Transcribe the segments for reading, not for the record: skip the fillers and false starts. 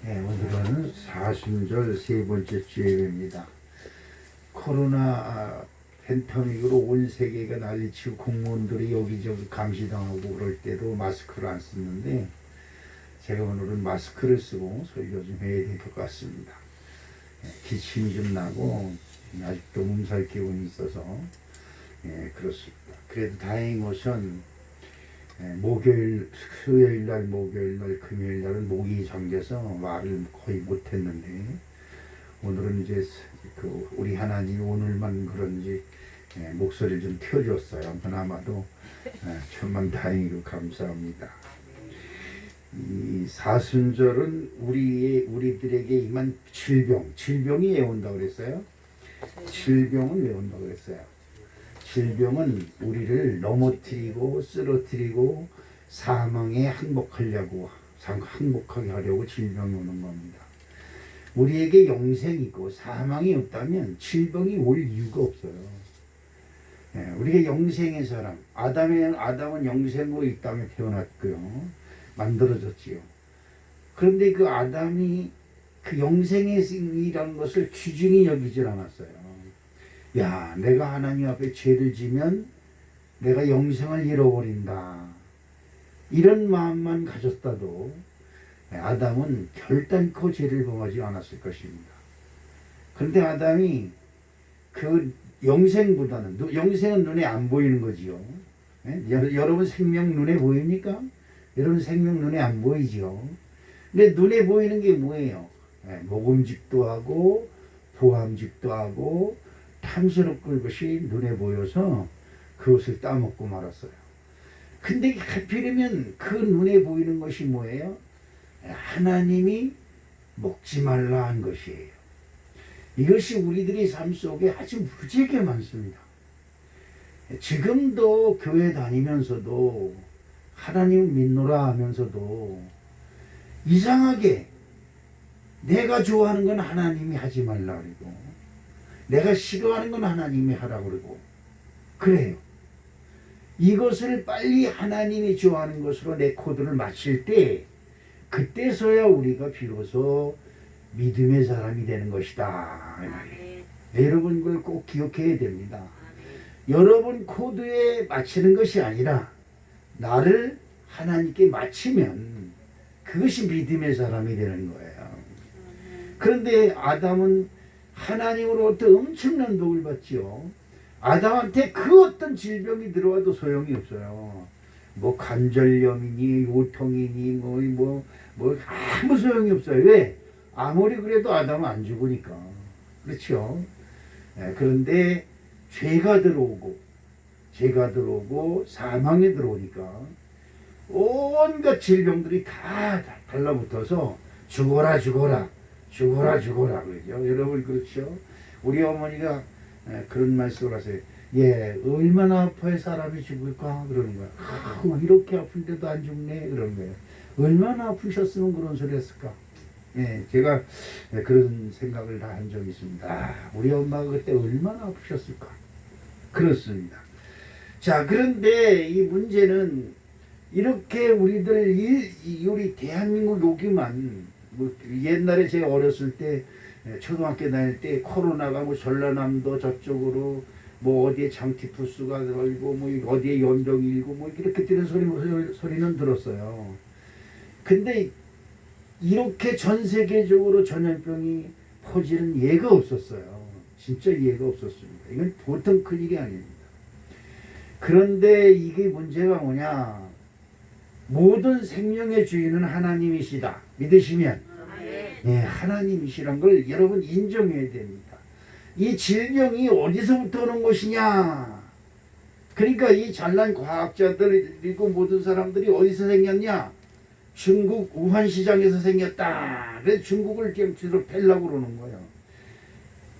네, 오늘은 사순절 세 번째 주일입니다. 코로나 팬데믹으로 온 세계가 난리치고 공무원들이 여기저기 감시당하고 그럴 때도 마스크를 안 썼는데 제가 오늘은 마스크를 쓰고 설교 좀 해야 될 것 같습니다. 기침이 좀 나고 아직도 몸살 기운이 있어서 그렇습니다. 그래도 다행인 것은 목요일, 수요일 날, 목요일 날, 금요일 날은 목이 잠겨서 말을 거의 못했는데 오늘은 이제 우리 하나님이 오늘만 그런지 목소리를 좀 켜줬어요. 그나마도 천만 다행이고 감사합니다. 이 사순절은 우리들에게 임한 질병이 왜 온다고 그랬어요? 질병은 왜 온다고 그랬어요? 질병은 우리를 넘어뜨리고 쓰러뜨리고 사망에 항복하게 하려고 질병이 오는 겁니다. 우리에게 영생이 있고 사망이 없다면 질병이 올 이유가 없어요. 우리가 영생의 사람, 아담은 영생으로 이 땅에 태어났고요. 만들어졌지요. 그런데 그 아담이 그 영생이라는 것을 귀중히 여기질 않았어요. 야, 내가 하나님 앞에 죄를 지면 내가 영생을 잃어버린다. 이런 마음만 가졌다도 아담은 결단코 죄를 범하지 않았을 것입니다. 그런데 아담이 그 영생보다는, 영생은 눈에 안 보이는 거지요. 여러분 생명 눈에 보입니까? 여러분 생명 눈에 안 보이죠. 근데 눈에 보이는 게 뭐예요? 먹음직도 하고 보암직도 하고 탐스럽고 것이 눈에 보여서 그것을 따먹고 말았어요. 근데 하필이면 그 눈에 보이는 것이 뭐예요? 하나님이 먹지 말라 한 것이에요. 이것이 우리들의 삶 속에 아주 무지하게 많습니다. 지금도 교회 다니면서도 하나님 믿노라 하면서도 이상하게 내가 좋아하는 건 하나님이 하지 말라 그러고 내가 싫어하는 건 하나님이 하라고 그러고 그래요. 이것을 빨리 하나님이 좋아하는 것으로 내 코드를 맞출 때 그때서야 우리가 비로소 믿음의 사람이 되는 것이다. 여러분 그걸 꼭 기억해야 됩니다. 여러분 코드에 맞추는 것이 아니라 나를 하나님께 맞추면 그것이 믿음의 사람이 되는 거예요. 그런데 아담은 하나님으로부터 엄청난 복을 받지요. 아담한테 그 어떤 질병이 들어와도 소용이 없어요. 뭐 관절염이니 요통이니 뭐 아무 소용이 없어요. 왜? 아무리 그래도 아담은 안 죽으니까. 그렇죠? 그런데 죄가 들어오고 사망에 들어오니까 온갖 질병들이 다 달라붙어서 죽어라 그러죠. 여러분 그렇죠? 우리 어머니가 그런 말씀을 하세요. 얼마나 아파야 사람이 죽을까? 그러는 거야. 이렇게 아픈데도 안 죽네? 그러는 거예요. 얼마나 아프셨으면 그런 소리 했을까? 제가 그런 생각을 다 한 적이 있습니다. 우리 엄마가 그때 얼마나 아프셨을까? 그렇습니다. 자, 그런데 이 문제는 이렇게 우리 대한민국 여기만 옛날에 제가 어렸을 때 초등학교 다닐 때 코로나가 전라남도 저쪽으로 어디에 장티푸스가 들어있고 어디에 연병이 일고 이렇게 뛰는 소리는 들었어요. 근데 이렇게 전 세계적으로 전염병이 퍼지는 예가 없었어요. 진짜 예가 없었습니다. 이건 보통 큰 일이 아닙니다. 그런데 이게 문제가 뭐냐? 모든 생명의 주인은 하나님이시다. 믿으시면 하나님이시란 걸 여러분 인정해야 됩니다. 이 질병이 어디서부터 오는 것이냐? 그러니까 이 잘난 과학자들 그리고 모든 사람들이 어디서 생겼냐? 중국 우한 시장에서 생겼다. 그래서 중국을 지금 뒤로 펴려고 그러는 거예요.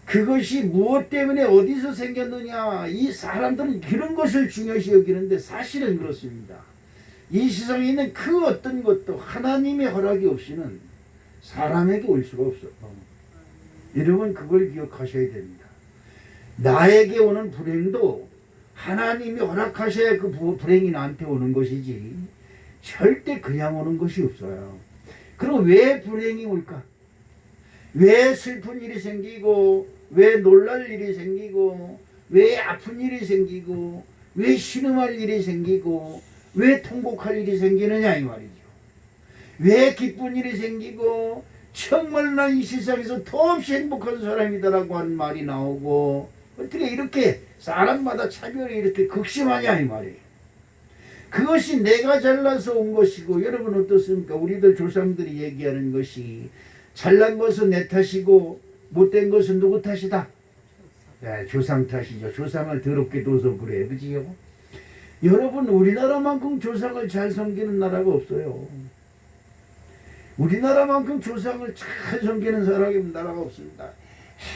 그것이 무엇 때문에 어디서 생겼느냐? 이 사람들은 그런 것을 중요시 여기는데 사실은 그렇습니다. 이 세상에 있는 그 어떤 것도 하나님의 허락이 없이는 사람에게 올 수가 없어요. 여러분 그걸 기억하셔야 됩니다. 나에게 오는 불행도 하나님이 허락하셔야 그 불행이 나한테 오는 것이지 절대 그냥 오는 것이 없어요. 그럼 왜 불행이 올까? 왜 슬픈 일이 생기고, 왜 놀랄 일이 생기고, 왜 아픈 일이 생기고, 왜 신음할 일이 생기고, 왜 통곡할 일이 생기느냐 이 말이죠. 왜 기쁜 일이 생기고, 정말 난 이 세상에서 더없이 행복한 사람이다라고 하는 말이 나오고, 어떻게 이렇게 사람마다 차별이 이렇게 극심하냐 이 말이에요. 그것이 내가 잘나서 온 것이고, 여러분 어떻습니까? 우리들 조상들이 얘기하는 것이 잘난 것은 내 탓이고 못된 것은 누구 탓이다? 네, 조상 탓이죠. 조상을 더럽게 둬서 그래. 그지요? 여러분 우리나라만큼 조상을 잘 섬기는 나라가 없어요. 우리나라만큼 조상을 잘 섬기는 나라가 없습니다.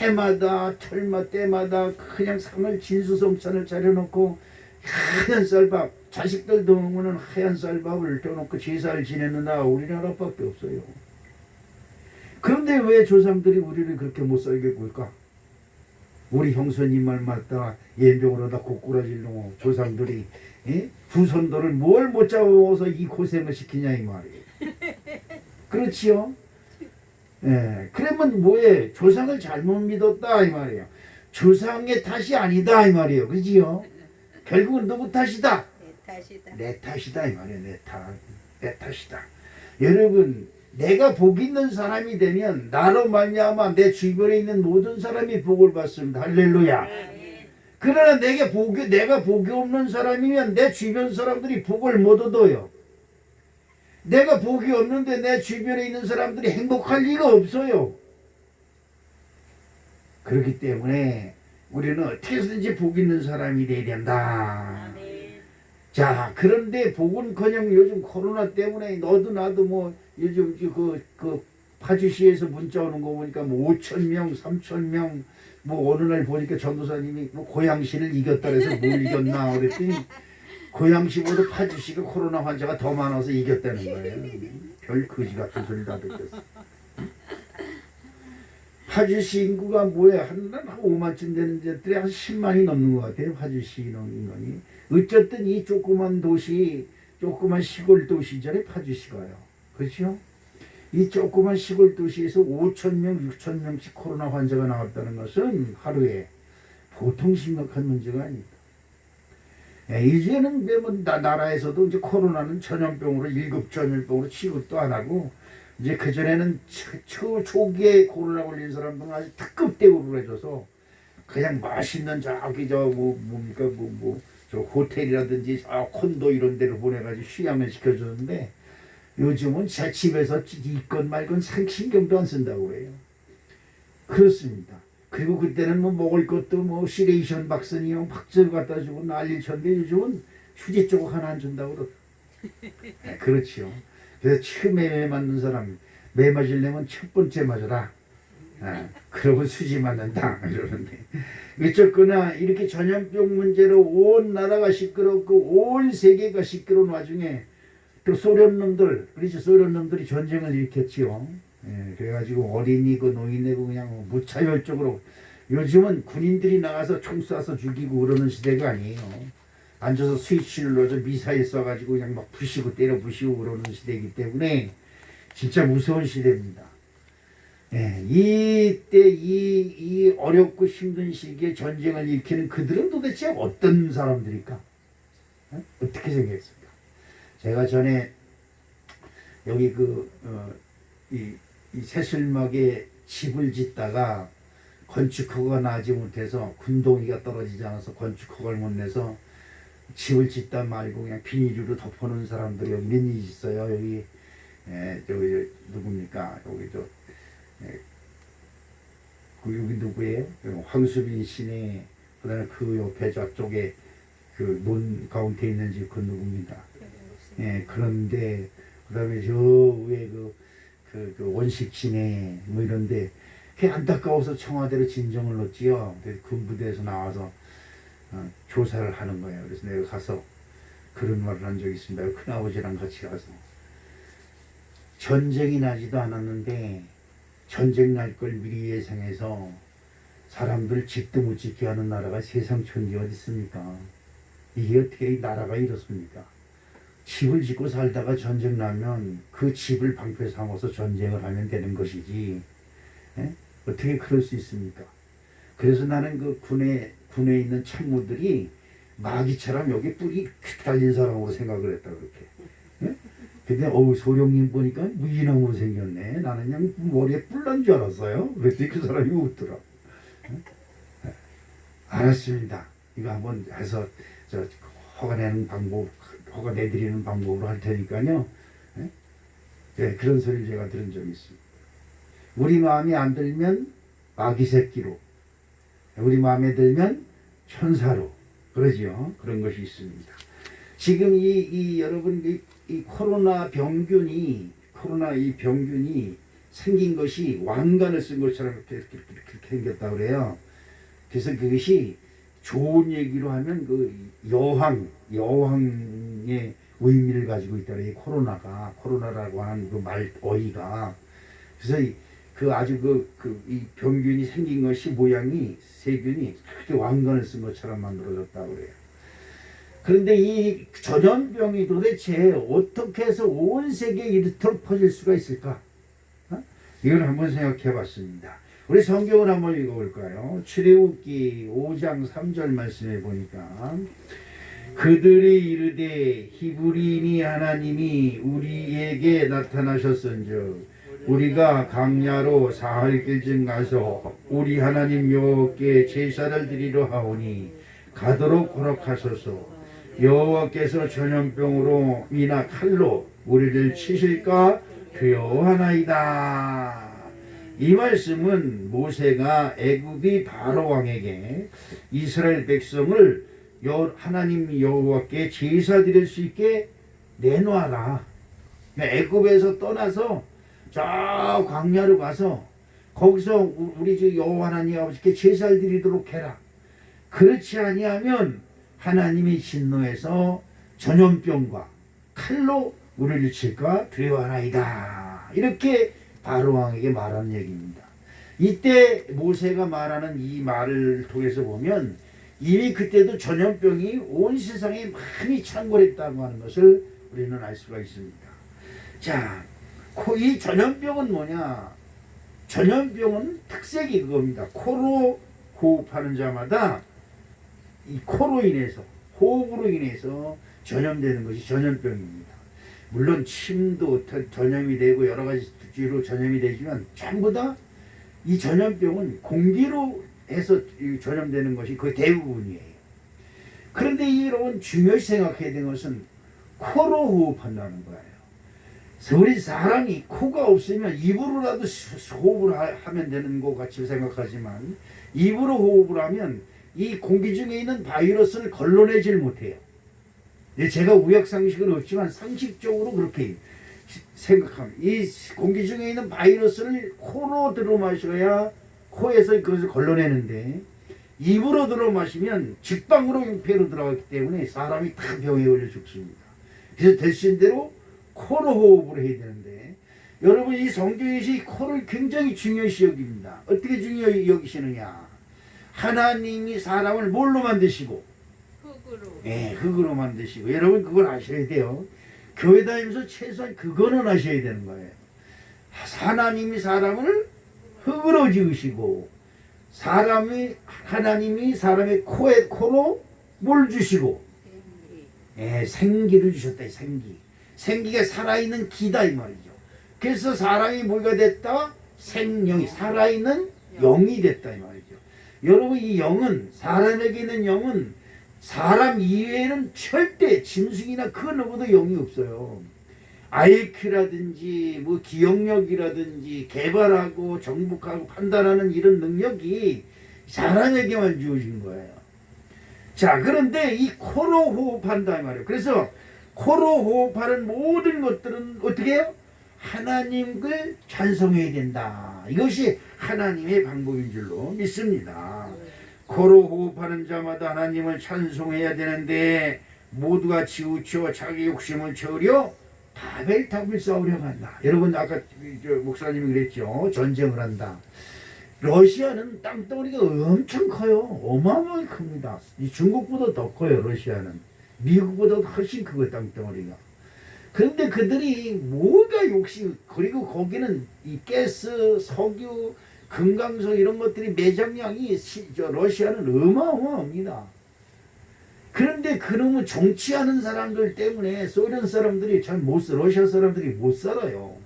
해마다 철마 때마다 그냥 상을 진수성찬을 차려놓고 하얀 쌀밥, 자식들 동무는 하얀 쌀밥을 떠놓고 제사를 지내는 나라 우리나라밖에 없어요. 그런데 왜 조상들이 우리를 그렇게 못 살게 굴까? 우리 형수님 말 맞다가 연병으로 다 고꾸라질 놈 조상들이 후손들을 뭘 못 잡아먹어서 이 고생을 시키냐 이 말이에요. 그렇지요? 예, 그러면 뭐해? 조상을 잘못 믿었다 이 말이에요. 조상의 탓이 아니다 이 말이에요. 그지요? 결국은 누구 탓이다? 내 탓이다. 내 탓이다 이 말이에요. 내 탓이다. 여러분 내가 복 있는 사람이 되면 나로 말미암아 내 주변에 있는 모든 사람이 복을 받습니다. 할렐루야. 그러나 내가 복이 없는 사람이면 내 주변 사람들이 복을 못 얻어요. 내가 복이 없는데 내 주변에 있는 사람들이 행복할 리가 없어요. 그렇기 때문에 우리는 어떻게 해서든지 복 있는 사람이 돼야 된다. 자, 그런데 복은커녕 요즘 코로나 때문에 너도 나도 뭐 요즘 그 파주시에서 문자 오는 거 보니까 뭐 5,000명, 3,000명 뭐 어느 날 보니까 전도사님이 뭐 고양시를 이겼다 그래서 뭘 이겼나 그랬더니 고양시보다 파주시가 코로나 환자가 더 많아서 이겼다는 거예요. 별 거지 같은 소리 다 듣겠어. 파주시 인구가 뭐야? 한 5만쯤 되는 데들이 한 10만이 넘는 것 같아요. 파주시 인원이. 어쨌든 이 조그만 도시, 조그만 시골 도시잖아요. 파주시가요. 그렇죠? 이 조그만 시골 도시에서 5,000명, 6,000명씩 코로나 환자가 나왔다는 것은 하루에 보통 심각한 문제가 아닙니다. 이제는 뭐 나라에서도 이제 코로나는 전염병으로 1급 전염병으로 취급도 안 하고 이제 그전에는 초기에 코로나 걸린 사람들은 아주 특급 대우를 해줘서 그냥 맛있는 저기 뭡니까 저 호텔이라든지 콘도 이런 데를 보내가지고 휴양을 시켜줬는데 요즘은 제 집에서 있건 말건 신경도 안 쓴다고 그래요. 그렇습니다. 그리고 그때는 뭐 먹을 것도 뭐 시레이션 박스니용 박스를 갖다 주고 난리 쳤는데 요즘은 휴지 조각 하나 안 준다고 그러더라고요. 네, 그렇지요. 그래서 처음에 매 맞는 사람 매 맞으려면 첫 번째 맞아라. 그러고 수지 맞는다 이러는데 어쨌거나 이렇게 전염병 문제로 온 나라가 시끄럽고 온 세계가 시끄러운 와중에 또 소련 놈들 그렇지 소련 놈들이 전쟁을 일으켰지요. 그래가지고 어린이고 노인이고 그냥 무차별적으로 요즘은 군인들이 나가서 총 쏴서 죽이고 그러는 시대가 아니에요. 앉아서 스위치를 눌러서 미사일 쏴가지고 그냥 막 부시고 때려 부시고 그러는 시대이기 때문에 진짜 무서운 시대입니다. 이때 이 어렵고 힘든 시기에 전쟁을 일으키는 그들은 도대체 어떤 사람들일까? 어떻게 생겼습니까? 제가 전에 여기 이 새슬막에 집을 짓다가 건축허가 나지 못해서 군동이가 떨어지지 않아서 건축허가를 못 내서 집을 짓다 말고 그냥 비닐로 덮어놓은 사람들이 여기 몇 년 있어요. 여기 저기 누굽니까? 여기 여기 누구예요? 황수빈 씨네. 그다음에 그 옆에 저쪽에 그 논 가운데 있는 집 그 누굽니다. 그런데 그다음에 저 위에 그 원식 씨네 뭐 이런데 그게 안타까워서 청와대로 진정을 넣었지요. 그래서 군부대에서 나와서 조사를 하는 거예요. 그래서 내가 가서 그런 말을 한 적이 있습니다. 큰아버지랑 같이 가서 전쟁이 나지도 않았는데 전쟁 날 걸 미리 예상해서 사람들 집도 못 짓게 하는 나라가 세상 천지 어디 있습니까? 이게 어떻게 나라가 이렇습니까? 집을 짓고 살다가 전쟁 나면 그 집을 방패 삼아서 전쟁을 하면 되는 것이지. 예? 어떻게 그럴 수 있습니까? 그래서 나는 그 군에 있는 참모들이 마귀처럼 여기 뿔이 달린 사람으로 생각을 했다 그렇게. 예? 근데 소령님 보니까 무인함으로 생겼네. 나는 그냥 머리에 뿔 난 줄 알았어요. 그랬더니 그 사람이 웃더라. 예? 알았습니다. 이거 한번 해서 허가 내드리는 방법으로 할 테니까요. 예? 네, 그런 소리를 제가 들은 적이 있습니다. 우리 마음이 안 들면 마귀 새끼로, 우리 마음에 들면 천사로, 그러지요. 그런 것이 있습니다. 지금 여러분 이 코로나 이 병균이 생긴 것이 왕관을 쓴 것처럼 이렇게 생겼다고 그래요. 그래서 그것이 좋은 얘기로 하면 그 여왕의 의미를 가지고 있다 그래요. 코로나라고 하는 그 어이가. 그래서 이 병균이 생긴 것이 모양이 세균이 그렇게 왕관을 쓴 것처럼 만들어졌다고 그래요. 그런데 이 전염병이 도대체 어떻게 해서 온 세계에 이토록 퍼질 수가 있을까? 이걸 한번 생각해 봤습니다. 우리 성경을 한번 읽어볼까요? 출애굽기 5장 3절 말씀에 보니까 그들이 이르되 히브리인이 하나님이 우리에게 나타나셨은즉 우리가 강야로 사흘 길쯤 가서 우리 하나님 여호와께 제사를 드리려 하오니 가도록 허락하소서. 여호와께서 전염병으로 이나 칼로 우리를 치실까 두려워하나이다. 이 말씀은 모세가 애굽이 바로 왕에게 이스라엘 백성을 하나님 여호와께 제사 드릴 수 있게 내놓아라. 애굽에서 떠나서 저 광야로 가서 거기서 우리 여호와 하나님 아버지께 제사를 드리도록 해라. 그렇지 아니하면 하나님이 진노해서 전염병과 칼로 우리를 칠까 두려워하나이다. 이렇게 바로 왕에게 말하는 얘기입니다. 이때 모세가 말하는 이 말을 통해서 보면 이미 그때도 전염병이 온 세상에 많이 창궐했다고 하는 것을 우리는 알 수가 있습니다. 자, 이 전염병은 뭐냐? 전염병은 특색이 그겁니다. 코로 호흡하는 자마다 이 코로 인해서, 호흡으로 인해서 전염되는 것이 전염병입니다. 물론 침도 전염이 되고 여러 가지 주로 전염이 되지만 전부 다 이 전염병은 공기로 해서 전염되는 것이 거의 대부분이에요. 그런데 여러분 중요시 생각해야 되는 것은 코로 호흡한다는 거예요. 우리 사람이 코가 없으면 입으로라도 호흡을 하면 되는 것 같이 생각하지만 입으로 호흡을 하면 이 공기 중에 있는 바이러스를 걸러내질 못해요. 제가 우약상식은 없지만 상식적으로 그렇게 생각합니다. 이 공기 중에 있는 바이러스를 코로 들어 마셔야 코에서 그것을 걸러내는데 입으로 들어 마시면 직방으로 폐로 들어가기 때문에 사람이 다 병에 걸려 죽습니다. 그래서 되신 대로 코로 호흡을 해야 되는데 여러분 이 성경에서 코를 굉장히 중요시 여깁니다. 어떻게 중요히 여기시느냐? 하나님이 사람을 뭘로 만드시고? 흙으로. 네, 흙으로 만드시고. 여러분 그걸 아셔야 돼요. 교회 다니면서 최소한 그거는 아셔야 되는 거예요. 하나님이 사람을 흙으로 지으시고 하나님이 사람의 코로 뭘 주시고? 생기를 주셨다. 생기가 살아있는 기다 이 말이죠. 그래서 사람이 뭐가 됐다? 생명이 살아있는 영이 됐다 이 말이죠. 여러분 이 영은 사람에게 있는 영은 사람 이외에는 절대 짐승이나 그 누구도 영이 없어요. IQ라든지 뭐 기억력이라든지 개발하고 정복하고 판단하는 이런 능력이 사람에게만 주어진 거예요. 자, 그런데 이 코로 호흡한다 말이에요. 그래서 코로 호흡하는 모든 것들은 어떻게 해요? 하나님을 찬송해야 된다. 이것이 하나님의 방법인 줄로 믿습니다. 코로 호흡하는 자마다 하나님을 찬송해야 되는데 모두가 치우쳐 자기 욕심을 채우려 바벨탑을 쌓으려 한다. 여러분 아까 목사님이 그랬죠. 전쟁을 한다. 러시아는 땅덩어리가 엄청 커요. 어마어마하게 큽니다. 이 중국보다 더 커요. 러시아는. 미국보다 훨씬 크고 땅덩어리가. 그런데 그들이 뭐가 욕심, 그리고 거기는 이 가스, 석유, 금강석 이런 것들이 매장량이 러시아는 어마어마합니다. 그런데 그놈의 정치하는 사람들 때문에 소련 사람들이 러시아 사람들이 못 살아요.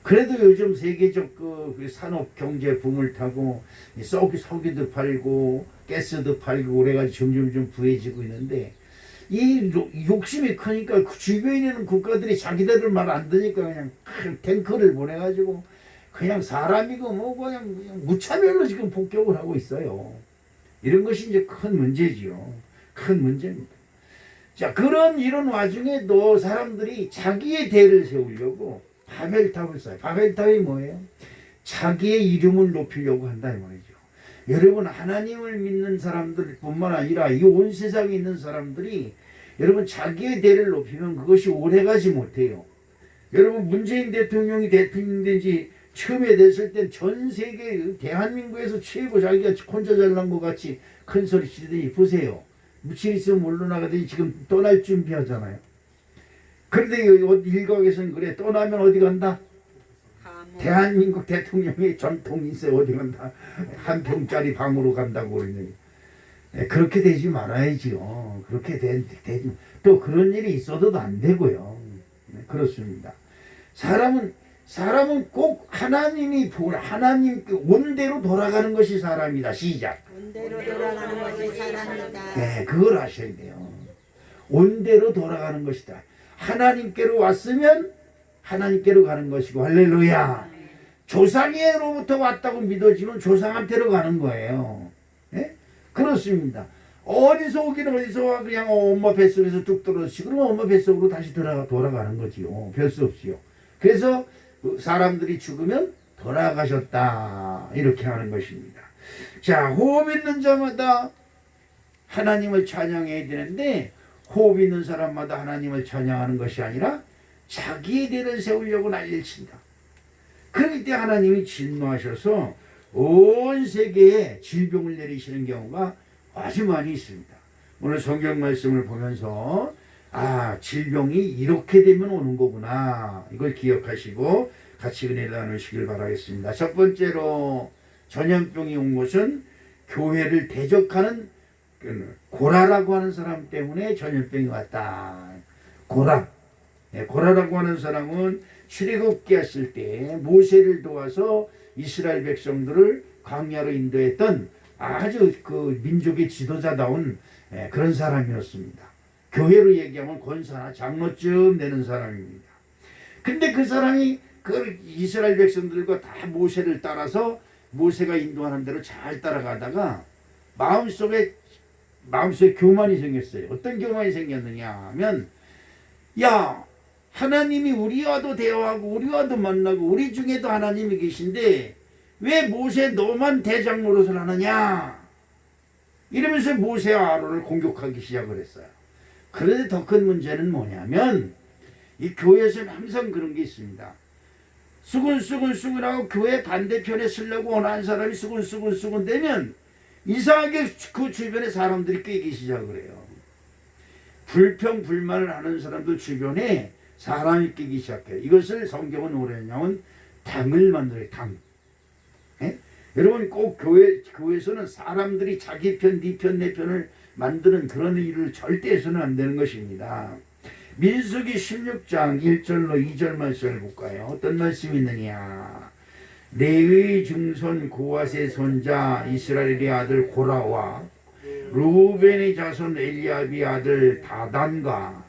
그래도 요즘 세계적 그 산업 경제 붐을 타고 석유도 팔고 가스도 팔고 그래가지고 점점 부해지고 있는데, 이 욕심이 크니까 그 주변에 있는 국가들이 자기들을 말 안 듣니까 그냥 큰 탱크를 보내가지고 그냥 사람이고 뭐 그냥 무차별로 지금 폭격을 하고 있어요. 이런 것이 이제 큰 문제지요. 큰 문제입니다. 자, 이런 와중에도 사람들이 자기의 대를 세우려고 바벨탑을 쌓아요. 바벨탑이 뭐예요? 자기의 이름을 높이려고 한다 이 말이죠. 여러분, 하나님을 믿는 사람들 뿐만 아니라 이 온 세상에 있는 사람들이 여러분 자기의 대를 높이면 그것이 오래가지 못해요. 여러분, 문재인 대통령이 대통령 된 지 처음에 됐을 땐 전 세계 대한민국에서 최고 자기가 혼자 잘난 것 같이 큰 소리 치더니 보세요. 며칠 있으면 물러나가더니 지금 떠날 준비하잖아요. 그런데 일각에서는 그래, 떠나면 어디 간다? 대한민국 대통령의 전통이 있어요. 어디 간다? 한 평짜리 방으로 간다고 그러니. 그렇게 되지 말아야지요. 그렇게 되지. 또 그런 일이 있어도 안 되고요. 그렇습니다. 사람은 꼭 하나님 온대로 돌아가는 것이 사람이다. 시작. 온대로 돌아가는 것이 사람이다. 네, 그걸 아셔야 돼요. 온대로 돌아가는 것이다. 하나님께로 왔으면 하나님께로 가는 것이고, 할렐루야. 조상으로부터 왔다고 믿어지면 조상한테로 가는 거예요. 네? 그렇습니다. 어디서 오긴 어디서 와, 그냥 엄마 뱃속에서 뚝 떨어지고 그러면 엄마 뱃속으로 다시 돌아가는 거지요. 별 수 없이요. 그래서 사람들이 죽으면 돌아가셨다 이렇게 하는 것입니다. 자, 호흡 있는 자마다 하나님을 찬양해야 되는데, 호흡 있는 사람마다 하나님을 찬양하는 것이 아니라 자기의 대를 세우려고 난리를 친다. 그럴 때 하나님이 진노하셔서 온 세계에 질병을 내리시는 경우가 아주 많이 있습니다. 오늘 성경 말씀을 보면서 질병이 이렇게 되면 오는 거구나, 이걸 기억하시고 같이 은혜를 나누시길 바라겠습니다. 첫 번째로 전염병이 온 것은 교회를 대적하는 고라라고 하는 사람 때문에 전염병이 왔다. 고라라고 하는 사람은 출애굽기 했을 때 모세를 도와서 이스라엘 백성들을 광야로 인도했던 아주 그 민족의 지도자다운 그런 사람이었습니다. 교회로 얘기하면 권사나 장로쯤 되는 사람입니다. 근데 그 사람이 그 이스라엘 백성들과 다 모세를 따라서 모세가 인도하는 대로 잘 따라가다가 마음속에 교만이 생겼어요. 어떤 교만이 생겼느냐 하면, 야, 하나님이 우리와도 대화하고 우리와도 만나고 우리 중에도 하나님이 계신데 왜 모세 너만 대장 노릇을 하느냐, 이러면서 모세와 아론을 공격하기 시작을 했어요. 그런데 더 큰 문제는 뭐냐면, 이 교회에서는 항상 그런 게 있습니다. 수군수군수군하고 교회 반대편에 쓰려고 원하는 사람이 수군수군수군 되면 이상하게 그 주변에 사람들이 끼기 시작을 해요. 불평불만을 하는 사람들 주변에 사람이 끼기 시작해요. 이것을 성경은 뭐냐면 당을 만들어요. 당. 예? 여러분, 꼭 교회에서는 사람들이 자기 편, 네 편, 내 편을 만드는 그런 일을 절대 해서는 안 되는 것입니다. 민수기 16장 1절로 2절 말씀을 볼까요? 어떤 말씀이 있느냐. 레위 중손 고핫의 손자 이스라엘의 아들 고라와 루벤의 자손 엘리압의 아들 다단과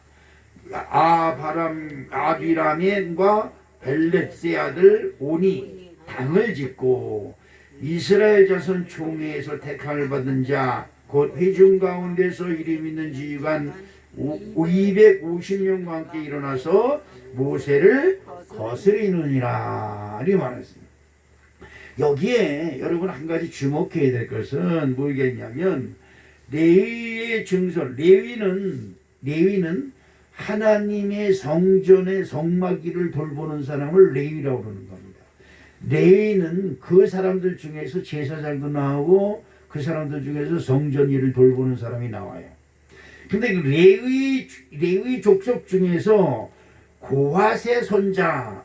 아비라멘과 벨렛의 아들 온이 당을 짓고 이스라엘 자손 총회에서 택함을 받은 자 곧 회중 가운데서 이름 있는 지휘관 250명과 함께 일어나서 모세를 거스리느니라 이 말했습니다. 여기에 여러분 한 가지 주목해야 될 것은 뭐겠냐면, 레위의 증손, 레위는 하나님의 성전의 성막일을 돌보는 사람을 레위라고 그러는 겁니다. 레위는 그 사람들 중에서 제사장도 나오고 그 사람들 중에서 성전 일을 돌보는 사람이 나와요. 근데 그 레위 족속 중에서 고핫의 손자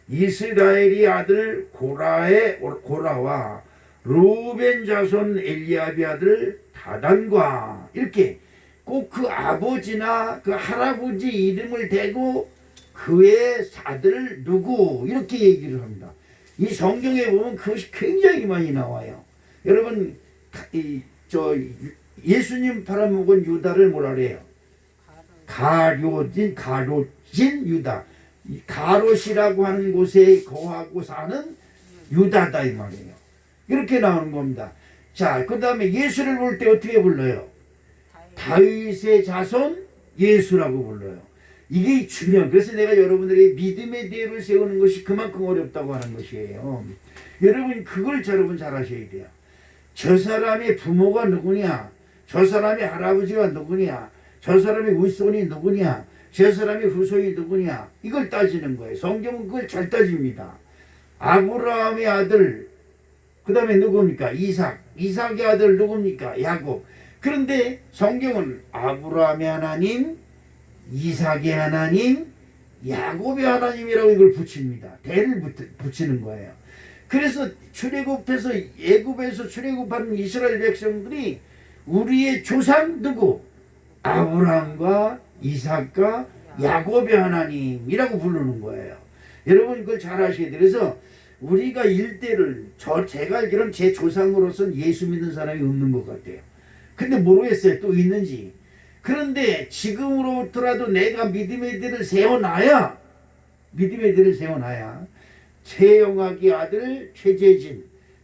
이스라엘의 아들 고라와 루벤 자손 엘리압의 아들 다단과 이렇게 꼭 그 아버지나 그 할아버지 이름을 대고 그의 아들 누구 이렇게 얘기를 합니다. 이 성경에 보면 그것이 굉장히 많이 나와요. 여러분 예수님 팔아먹은 유다를 뭐라 그래요? 가로진 유다. 가롯이라고 하는 곳에 거하고 사는 유다다 이 말이에요. 이렇게 나오는 겁니다. 자, 그 다음에 예수를 볼 때 어떻게 불러요? 다윗의 자손 예수라고 불러요. 이게 중요해요. 그래서 내가 여러분들에게 믿음의 대를 세우는 것이 그만큼 어렵다고 하는 것이에요. 여러분 그걸 여러분 잘 아셔야 돼요. 저 사람의 부모가 누구냐? 저 사람의 할아버지가 누구냐? 저 사람의 윗손이 누구냐? 저 사람의 후손이 누구냐? 이걸 따지는 거예요. 성경은 그걸 잘 따집니다. 아브라함의 아들 그 다음에 누굽니까? 이삭의 아들 누굽니까? 야곱. 그런데 성경은 아브라함의 하나님, 이삭의 하나님, 야곱의 하나님이라고 이걸 붙입니다. 대를 붙이는 거예요. 그래서 출애굽해서 애굽에서 출애굽하는 이스라엘 백성들이 우리의 조상 누구? 아브라함과 이삭과 야곱의 하나님이라고 부르는 거예요. 여러분 그걸 잘 아셔야 돼요. 그래서 우리가 일대를 제가 알기로는 제 조상으로서는 예수 믿는 사람이 없는 것 같아요. 근데 모르겠어요. 또 있는지. 그런데 지금으로부터라도 내가 믿음의 대를 세워놔야 최영학의 아들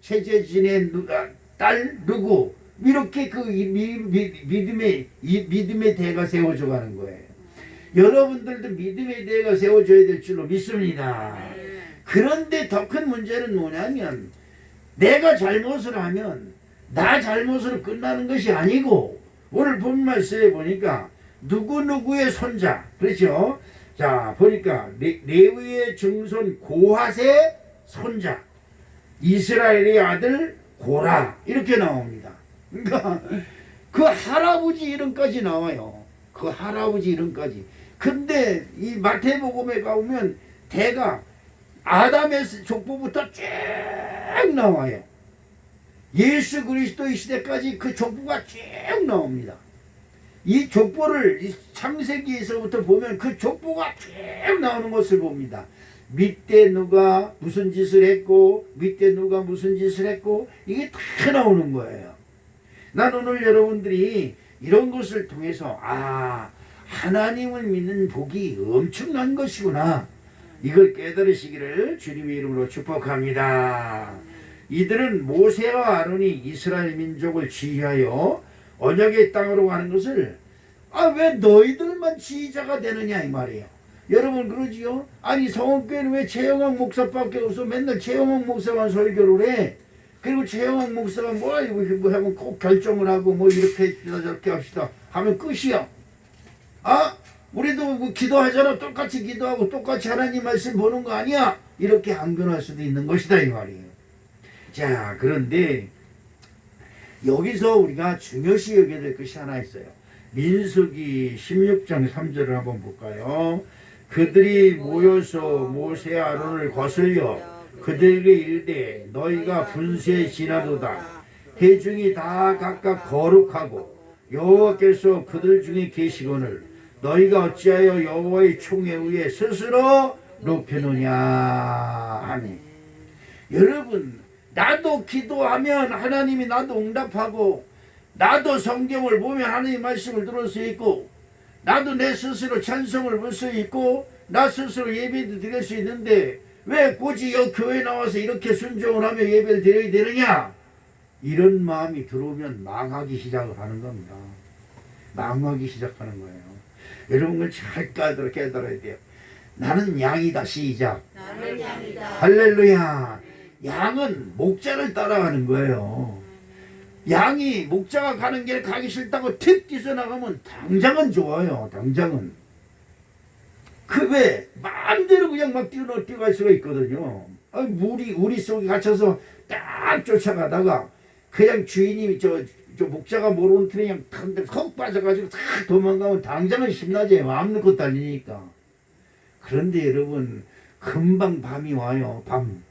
최재진의 딸 누구 이렇게 그 믿음의 대가 세워져 가는 거예요. 여러분들도 믿음의 대가 세워져야 될 줄로 믿습니다. 그런데 더 큰 문제는 뭐냐면 내가 잘못을 하면 나 잘못으로 끝나는 것이 아니고 오늘 본 말씀에 보니까 누구누구의 손자 그렇죠? 자 보니까 레위의 증손 고핫의 손자 이스라엘의 아들 고라 이렇게 나옵니다. 그러니까 그 할아버지 이름까지 나와요. 그 할아버지 이름까지. 근데 이 마태복음에 가보면 대가 아담의 족보부터 쭉 나와요. 예수 그리스도의 시대까지 그 족보가 쭉 나옵니다. 이 족보를 창세기에서부터 보면 그 족보가 쭉 나오는 것을 봅니다. 밑에 누가 무슨 짓을 했고 밑에 누가 무슨 짓을 했고 이게 다 나오는 거예요. 난 오늘 여러분들이 이런 것을 통해서 하나님을 믿는 복이 엄청난 것이구나 이걸 깨달으시기를 주님의 이름으로 축복합니다. 이들은 모세와 아론이 이스라엘 민족을 지휘하여 언약의 땅으로 가는 것을 왜 너희들만 지휘자가 되느냐 이 말이에요. 여러분 그러지요? 아니 성원교회는 왜 최영학 목사밖에 없어? 맨날 최영학 목사만 설교를 해. 그리고 최영학 목사가 뭐 하면 꼭 결정을 하고 뭐 이렇게 합시다 저렇게 합시다 하면 끝이야. 우리도 뭐 기도하잖아. 똑같이 기도하고 똑같이 하나님 말씀 보는 거 아니야? 이렇게 항변할 수도 있는 것이다 이 말이에요. 자 그런데 여기서 우리가 중요시 여겨야 될 것이 하나 있어요. 민수기 16장 3절을 한번 볼까요? 그들이 모여서 모세 아론을 거슬려 그들에게 이르되 너희가 분수에 지나도다. 회중이 다 각각 거룩하고 여호와께서 그들 중에 계시거늘 너희가 어찌하여 여호와의 총회 위에 스스로 높이느냐 하니. 여러분 나도 기도하면 하나님이 나도 응답하고 나도 성경을 보면 하나님 말씀을 들을 수 있고 나도 내 스스로 찬송을 볼 수 있고 나 스스로 예배도 드릴 수 있는데 왜 굳이 교회 나와서 이렇게 순종을 하며 예배를 드려야 되느냐? 이런 마음이 들어오면 망하기 시작을 하는 겁니다. 망하기 시작하는 거예요. 여러분 걸 잘 깨달아야 돼요. 나는 양이다. 시작. 나는 양이다. 할렐루야. 양은 목자를 따라가는 거예요. 양이 목자가 가는 길에 가기 싫다고 틱 뛰어나가면 당장은 좋아요. 당장은. 그 왜 마음대로 그냥 막 뛰어갈 수가 있거든요. 우리 속에 갇혀서 딱 쫓아가다가 그냥 주인님이 저 목자가 모르는 틀에 그냥 턱 빠져가지고 탁 도망가면 당장은 신나지. 마음 놓고 달리니까. 그런데 여러분 금방 밤이 와요. 밤.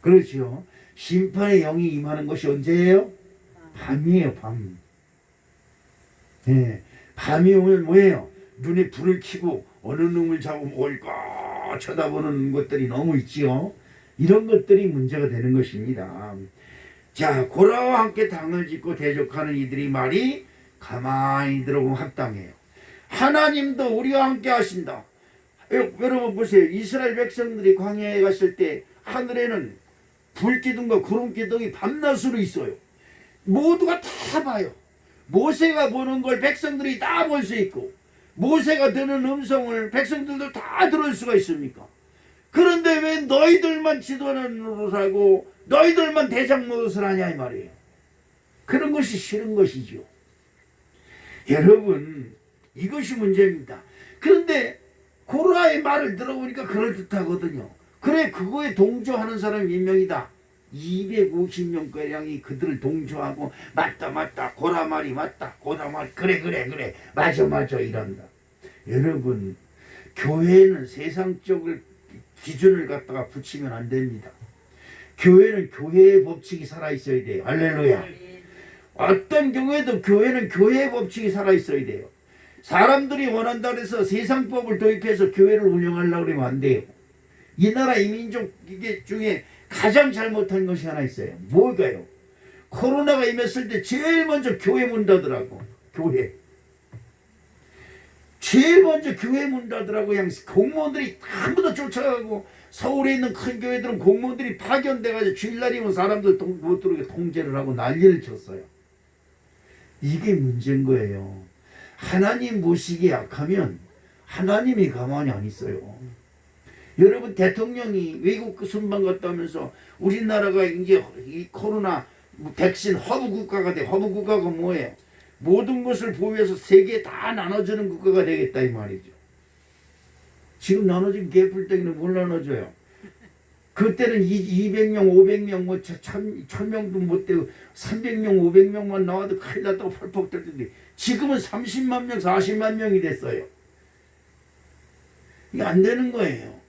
그렇죠. 심판의 영이 임하는 것이 언제예요? 밤이에요. 밤. 예, 밤이 오면 뭐예요? 눈에 불을 켜고 어느 놈을 잡으면 올까 쳐다보는 것들이 너무 있지요. 이런 것들이 문제가 되는 것입니다. 자, 고라와 함께 당을 짓고 대적하는 이들이 말이 가만히 들어보면 합당해요. 하나님도 우리와 함께 하신다. 여러분 보세요. 이스라엘 백성들이 광야에 갔을 때 하늘에는 불기둥과 구름기둥이 밤낮으로 있어요. 모두가 다 봐요. 모세가 보는 걸 백성들이 다 볼 수 있고, 모세가 듣는 음성을 백성들도 다 들을 수가 있습니까? 그런데 왜 너희들만 지도하는 노릇을 하고 너희들만 대장 노릇을 하냐 이 말이에요. 그런 것이 싫은 것이죠. 여러분, 이것이 문제입니다. 그런데 고라의 말을 들어보니까 그럴듯하거든요. 그래, 그거에 동조하는 사람이 몇 명이다? 250명가량이 그들을 동조하고 맞다 고라 말이 맞다, 고라 말 그래 맞아 이런다. 여러분, 교회는 세상적을 기준을 갖다가 붙이면 안 됩니다. 교회는 교회의 법칙이 살아있어야 돼요. 할렐루야. 어떤 경우에도 교회는 교회의 법칙이 살아있어야 돼요. 사람들이 원한다 해서 세상법을 도입해서 교회를 운영하려고 그러면 안 돼요. 이 나라 이민족 이게 중에 가장 잘못한 것이 하나 있어요. 뭘까요? 코로나가 임했을 때 제일 먼저 교회 문 닫으라고. 교회. 제일 먼저 교회 문 닫으라고 그냥 공무원들이 전부 다 쫓아가고, 서울에 있는 큰 교회들은 공무원들이 파견돼가지고 주일날이면 사람들 못 들어오게 통제를 하고 난리를 쳤어요. 이게 문제인 거예요. 하나님 모시기 약하면 하나님이 가만히 안 있어요. 여러분, 대통령이 외국 순방 갔다 오면서 우리나라가 이제 이 코로나 백신 허브 국가가 돼. 허브 국가가 뭐예요? 모든 것을 보유해서 세계에 다 나눠주는 국가가 되겠다 이 말이죠. 지금 나눠진 개뿔덩이는 뭘 나눠줘요? 그때는 200명, 500명, 뭐 1000명도 못 되고 300명, 500명만 나와도 큰일 났다고 펄펄 떨 텐데 지금은 30만 명, 40만 명이 됐어요. 이게 안 되는 거예요.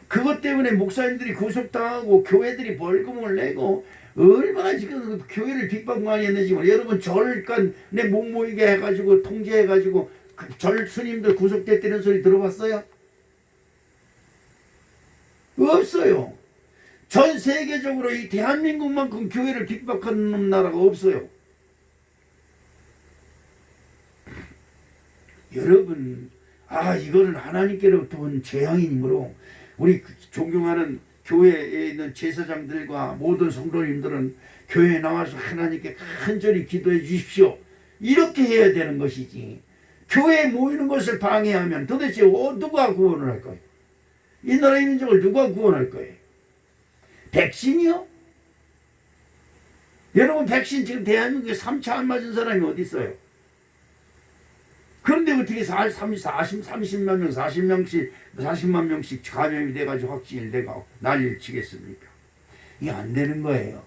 그것 때문에 목사님들이 구속당하고 교회들이 벌금을 내고 얼마나 지금 교회를 핍박 많이 했는지 몰라요. 여러분, 절간에 못 모이게 해가지고 통제해가지고 절 스님들 구속됐다는 소리 들어봤어요? 없어요. 전 세계적으로 이 대한민국만큼 교회를 핍박하는 나라가 없어요. 여러분, 이거는 하나님께로부터 온 재앙이므로 우리 존경하는 교회에 있는 제사장들과 모든 성도님들은 교회에 나와서 하나님께 간절히 기도해 주십시오. 이렇게 해야 되는 것이지. 교회에 모이는 것을 방해하면 도대체 누가 구원을 할까요? 이 나라의 민족을 누가 구원할 거예요? 백신이요? 여러분, 백신 지금 대한민국에 3차 안 맞은 사람이 어디 있어요? 그런데 어떻게 30만 명, 40만 명씩 감염이 돼가지고 확진이 되고 난리를 치겠습니까? 이게 안 되는 거예요.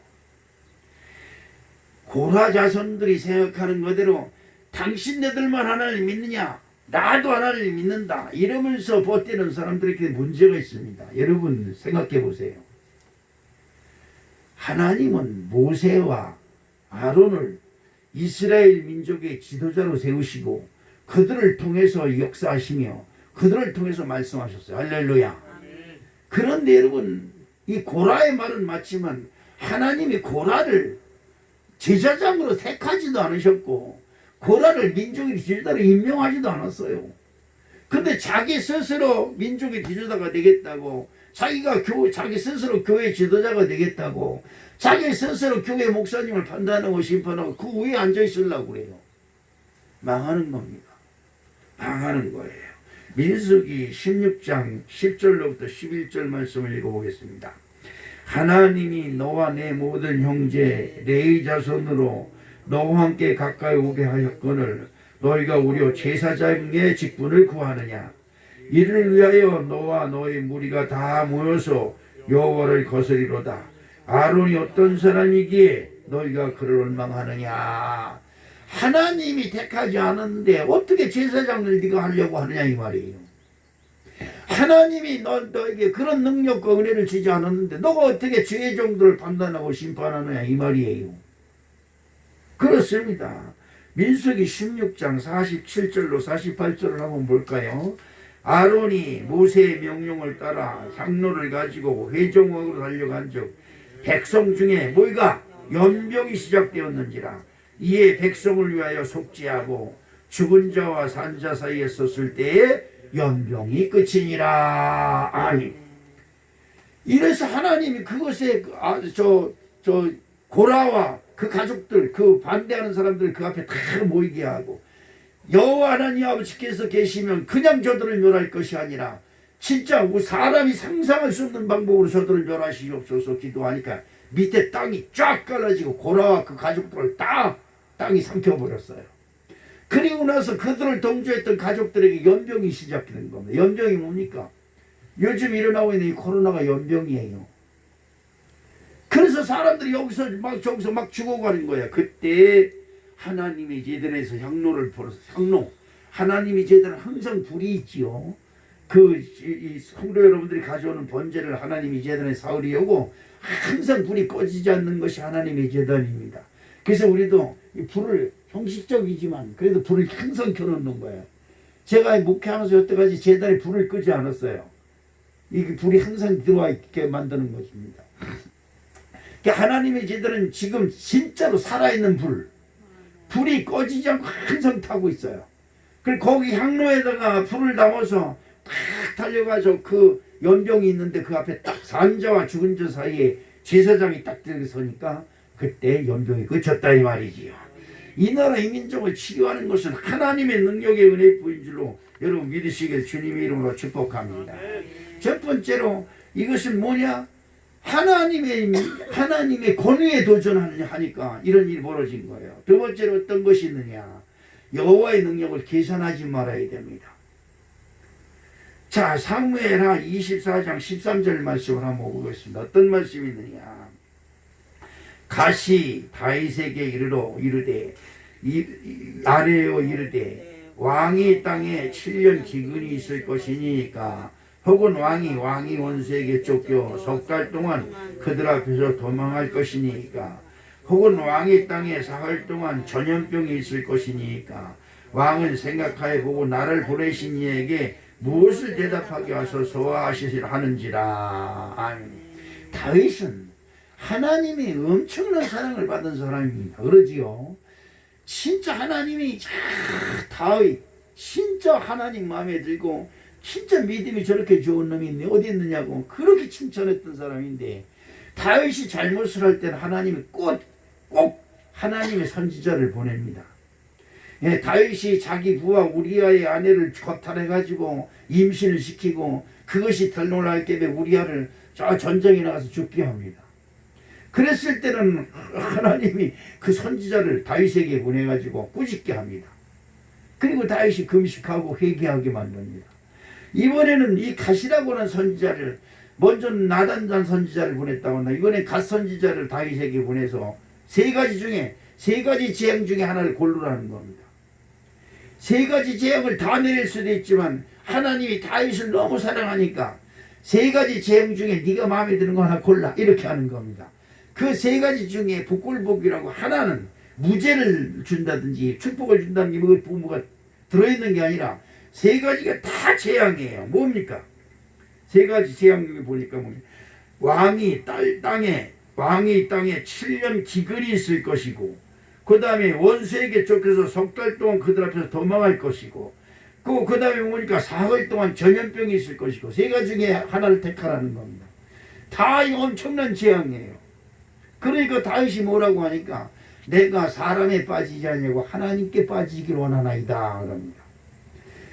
고라 자손들이 생각하는 거대로 당신네들만 하나님을 믿느냐? 나도 하나님을 믿는다. 이러면서 버티는 사람들에게 문제가 있습니다. 여러분, 생각해 보세요. 하나님은 모세와 아론을 이스라엘 민족의 지도자로 세우시고 그들을 통해서 역사하시며 그들을 통해서 말씀하셨어요. 할렐루야. 그런데 여러분, 이 고라의 말은 맞지만 하나님이 고라를 제사장으로 택하지도 않으셨고 고라를 민족의 지도자로 임명하지도 않았어요. 근데 자기 스스로 민족의 지도자가 되겠다고, 자기 스스로 교회 지도자가 되겠다고, 자기 스스로 교회 목사님을 판단하고 심판하고 그 위에 앉아 있으려고 그래요. 망하는 겁니다. 망하는 거예요. 민수기 16장 10절로부터 11절 말씀을 읽어보겠습니다. 하나님이 너와 내 모든 형제 레위 자손으로 너와 함께 가까이 오게 하였거늘 너희가 우려 제사장의 직분을 구하느냐? 이를 위하여 너와 너희 무리가 다 모여서 여호와를 거스리로다. 아론이 어떤 사람이기에 너희가 그를 원망하느냐? 하나님이 택하지 않았는데 어떻게 제사장을 네가 하려고 하느냐 이 말이에요. 하나님이 너에게 그런 능력과 은혜를 주지 않았는데 너가 어떻게 죄의 종들을 판단하고 심판하느냐 이 말이에요. 그렇습니다. 민수기 16장 47절로 48절을 한번 볼까요? 아론이 모세의 명령을 따라 향로를 가지고 회중으로 달려간 즉 백성 중에 뭐가 연병이 시작되었는지라. 이에 백성을 위하여 속죄하고 죽은 자와 산 자 사이에 섰을 때에 연병이 끝이니라. 아니, 이래서 하나님이 그것에 고라와 그 가족들, 그 반대하는 사람들 그 앞에 다 모이게 하고, 여호와 하나님 아버지께서 계시면 그냥 저들을 멸할 것이 아니라 진짜 사람이 상상할 수 없는 방법으로 저들을 멸하시옵소서 기도하니까 밑에 땅이 쫙 갈라지고 고라와 그 가족들을 땅이 삼켜버렸어요. 그리고 나서 그들을 동조했던 가족들에게 연병이 시작되는 겁니다. 연병이 뭡니까? 요즘 일어나고 있는 이 코로나가 연병이에요. 그래서 사람들이 여기서 막 저기서 막 죽어가는 거야. 그때 하나님의 제단에서 향로를 벌어서 하나님의 제단은 항상 불이 있지요. 이 성도 여러분들이 가져오는 번제를 하나님의 제단에 사흘이 오고 항상 불이 꺼지지 않는 것이 하나님의 제단입니다. 그래서 우리도 이 불을 형식적이지만 그래도 불을 항상 켜놓는 거예요. 제가 목회하면서 여태까지 제단에 불을 끄지 않았어요. 이 불이 항상 들어와 있게 만드는 것입니다. 하나님의 제단은 지금 진짜로 살아있는 불이 꺼지지 않고 항상 타고 있어요. 그리고 거기 향로에다가 불을 담아서 딱 달려가서 그 연병이 있는데 그 앞에 딱 산자와 죽은 자 사이에 제사장이 딱 들어서니까 그때 연병이 그쳤다 이 말이지요. 이 나라 이 민족을 치료하는 것은 하나님의 능력의 은혜 부인 줄로 여러분 믿으시길 주님의 이름으로 축복합니다. 첫 번째로 이것은 뭐냐? 하나님의 권위에 도전하니까 이런 일이 벌어진 거예요. 두 번째로 어떤 것이 있느냐? 여호와의 능력을 계산하지 말아야 됩니다. 자, 사무엘하 24장 13절 말씀을 한번 보겠습니다. 어떤 말씀이 있느냐? 가시 다윗에게 이르되 아래요 이르되 왕이 땅에 7년 기근이 있을 것이니까 혹은 왕이 원수에게 쫓겨 석 달 동안 그들 앞에서 도망할 것이니까 혹은 왕이 땅에 사흘 동안 전염병이 있을 것이니까 왕은 생각하여 보고 나를 보내신 이에게 무엇을 대답하게 하소서 하는지라. 아멘. 다윗은 하나님의 엄청난 사랑을 받은 사람입니다. 그러지요. 진짜 하나님이 다윗 진짜 하나님 마음에 들고 진짜 믿음이 저렇게 좋은 놈이 있네 어디 있느냐고 그렇게 칭찬했던 사람인데 다윗이 잘못을 할 때는 하나님이 꼭 하나님의 선지자를 보냅니다. 예, 다윗이 자기 부하 우리아의 아내를 거탈해가지고 임신을 시키고 그것이 덜놀랄 때에 우리아를 저 전쟁에 나가서 죽게 합니다. 그랬을 때는 하나님이 그 선지자를 다윗에게 보내가지고 꾸짖게 합니다. 그리고 다윗이 금식하고 회개하게 만듭니다. 이번에는 이 갓이라고 하는 선지자를 먼저 나단잔 선지자를 보냈다고 한다. 이번에 갓 선지자를 다윗에게 보내서 세 가지 재앙 중에 하나를 고르라는 겁니다. 세 가지 재앙을 다 내릴 수도 있지만 하나님이 다윗을 너무 사랑하니까 세 가지 재앙 중에 네가 마음에 드는 거 하나 골라 이렇게 하는 겁니다. 그 세 가지 중에 복골복이라고 하나는 무죄를 준다든지 축복을 준다든지 뭐가 들어있는 게 아니라 세 가지가 다 재앙이에요. 뭡니까? 세 가지 재앙 중에 보니까 왕이 땅에 7년 기근이 있을 것이고 그 다음에 원수에게 쫓겨서 석 달 동안 그들 앞에서 도망할 것이고 그 다음에 보니까 사흘 동안 전염병이 있을 것이고 세 가지 중에 하나를 택하라는 겁니다. 다 엄청난 재앙이에요. 그러니까 다윗이 뭐라고 하니까 내가 사람에 빠지지 않냐고 하나님께 빠지길 원하나이다 그럽니다.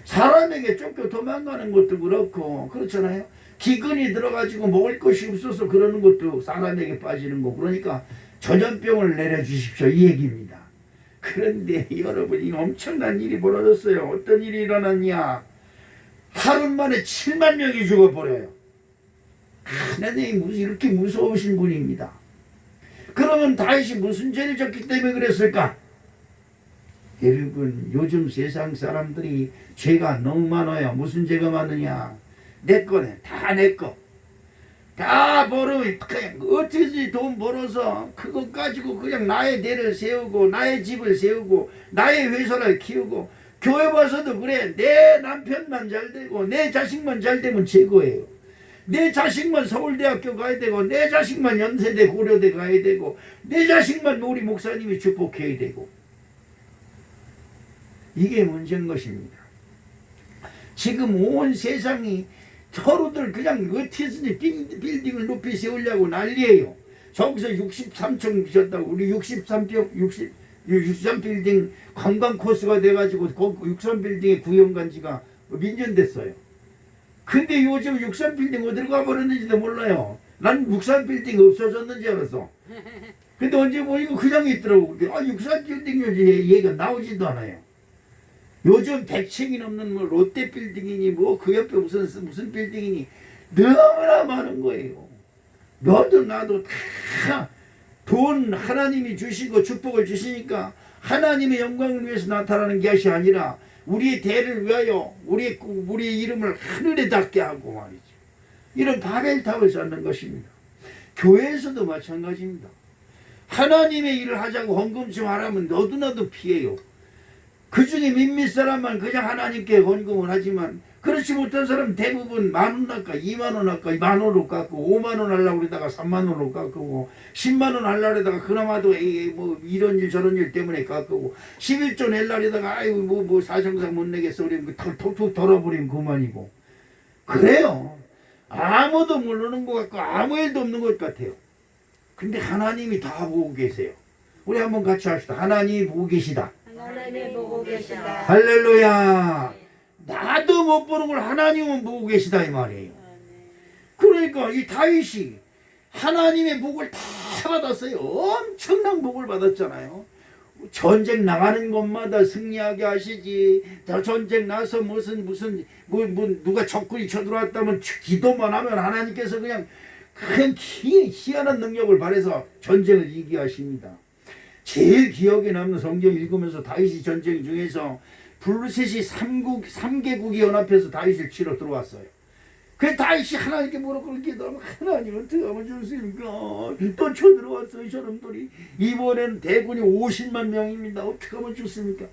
사람에게 쫓겨 도망가는 것도 그렇고 그렇잖아요. 기근이 들어가지고 먹을 것이 없어서 그러는 것도 사람에게 빠지는 거 그러니까 전염병을 내려주십시오 이 얘기입니다. 그런데 여러분이 엄청난 일이 벌어졌어요. 어떤 일이 일어났냐? 하루 만에 7만 명이 죽어버려요. 하나님이 이렇게 무서우신 분입니다. 그러면 다윗이 무슨 죄를 졌기 때문에 그랬을까? 여러분 요즘 세상 사람들이 죄가 너무 많아요. 무슨 죄가 많으냐? 내 거네. 다 내 거. 다 벌으면 그냥 어떻게든지 돈 벌어서 그거 가지고 그냥 나의 대를 세우고 나의 집을 세우고 나의 회사를 키우고 교회 와서도 그래. 내 남편만 잘 되고 내 자식만 잘 되면 최고예요. 내 자식만 서울대학교 가야 되고 내 자식만 연세대 고려대 가야 되고 내 자식만 우리 목사님이 축복해야 되고 이게 문제인 것입니다. 지금 온 세상이 서로들 그냥 어떻게든지 빌딩을 높이 세우려고 난리예요. 저기서 63층 빚었다고 우리 63빌딩 관광 코스가 돼가지고 63빌딩의 구형간지가 민전됐어요. 근데 요즘 63빌딩 어디로 가버렸는지도 몰라요. 난 63빌딩 없어졌는지 알았어. 근데 언제 보니까 그냥 있더라고. 63빌딩 요즘 얘기가 나오지도 않아요. 요즘 100층이 넘는 뭐 롯데 빌딩이니 뭐 그 옆에 무슨 빌딩이니 너무나 많은 거예요. 너도 나도 다 돈 하나님이 주시고 축복을 주시니까 하나님의 영광을 위해서 나타나는 것이 아니라 우리의 대를 위하여 우리의 이름을 하늘에 닿게 하고 말이죠. 이런 바벨탑을 쌓는 것입니다. 교회에서도 마찬가지입니다. 하나님의 일을 하자고 헌금좀 하라면 너도 나도 피해요. 그 중에 몇몇 사람만 그냥 하나님께 헌금을 하지만 그렇지 못한 사람 대부분 10,000원 할까 20,000원 할까 10,000원으로 깎고 50,000원 하려고 그러다가 30,000원으로 깎고 100,000원 하려고 그러다가 그나마도 뭐 이런 일 저런 일 때문에 깎고 11조 낼라려다가 아이고 뭐 사정상 못 내겠어 그러면 톡톡 덜어버리면 그만이고 그래요. 아무도 모르는 것 같고 아무 일도 없는 것 같아요. 근데 하나님이 다 보고 계세요. 우리 한번 같이 합시다. 하나님이 보고 계시다. 하나님이 보고 계시다. 할렐루야. 나도 못 보는 걸 하나님은 보고 계시다 이 말이에요. 그러니까 이 다윗이 하나님의 복을 다 받았어요. 엄청난 복을 받았잖아요. 전쟁 나가는 곳마다 승리하게 하시지. 전쟁 나서 무슨 누가 적군이 쳐들어왔다면 기도만 하면 하나님께서 그냥 희한한 능력을 발해서 전쟁을 이기게 하십니다. 제일 기억에 남는 성경 읽으면서 다윗이 전쟁 중에서 블루셋이 3개국이 연합해서 다윗을 치러 들어왔어요. 그 다윗이 하나님께 뭐라고 기도하면 하나님 어떻게 하면 좋습니까? 또 쳐들어왔어요. 이 사람들이 이번에는 대군이 50만 명입니다. 어떻게 하면 좋습니까?